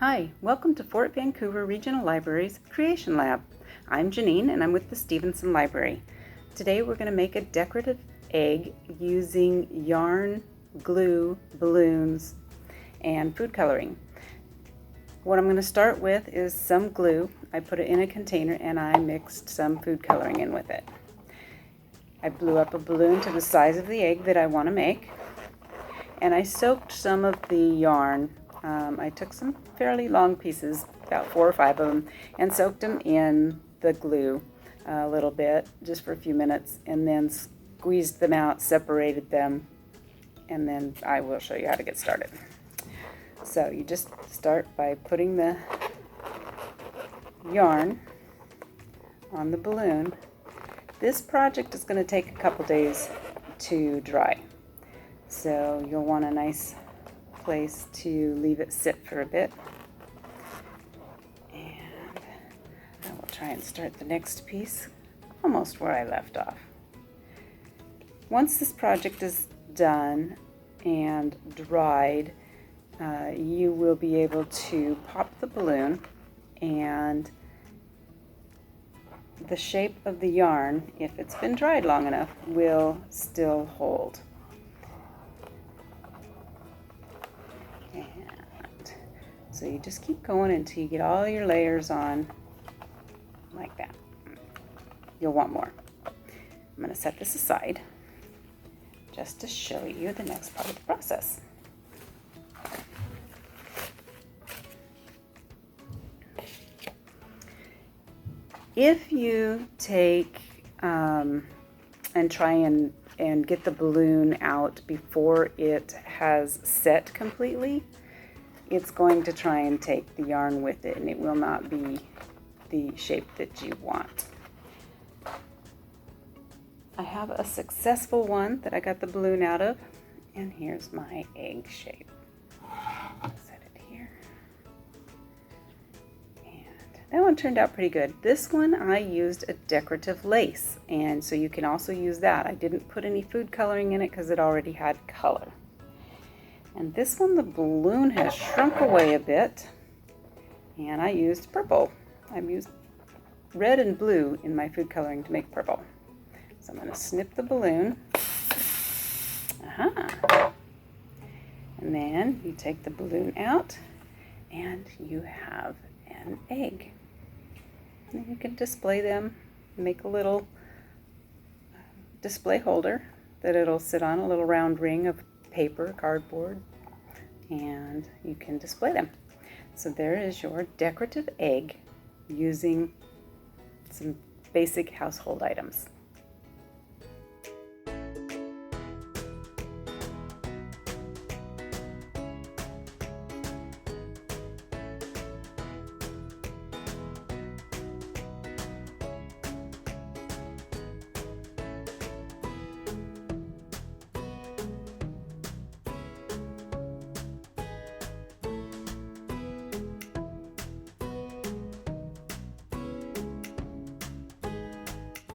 Hi, welcome to Fort Vancouver Regional Library's Creation Lab. I'm Jeanean and I'm with the Stevenson Library. Today we're going to make a decorative egg using yarn, glue, balloons, and food coloring. What I'm going to start with is some glue. I put it in a container and I mixed some food coloring in with it. I blew up a balloon to the size of the egg that I want to make, and I soaked some of the yarn. I took some fairly long pieces, about 4 or 5 of them, and soaked them in the glue a little bit, just for a few minutes, and then squeezed them out, separated them, and then I will show you how to get started. So you just start by putting the yarn on the balloon. This project is going to take a couple days to dry, so you'll want a nice place to leave it sit for a bit. And I will try and start the next piece almost where I left off. Once this project is done and dried, you will be able to pop the balloon, and the shape of the yarn, if it's been dried long enough, will still hold. And so you just keep going until you get all your layers on like that. You'll want more. I'm going to set this aside just to show you the next part of the process. If you take and try and get the balloon out before it has set completely, it's going to try and take the yarn with it, and it will not be the shape that you want. I have a successful one that I got the balloon out of, and here's my egg shape. Set it here. And that one turned out pretty good. This one I used a decorative lace, and so you can also use that. I didn't put any food coloring in it because it already had color. And this one, the balloon has shrunk away a bit, and I used purple. I've used red and blue in my food coloring to make purple. So I'm going to snip the balloon. And then you take the balloon out, and you have an egg. And you can display them, make a little display holder that it'll sit on, a little round ring of paper, cardboard, and you can display them. So there is your decorative egg using some basic household items.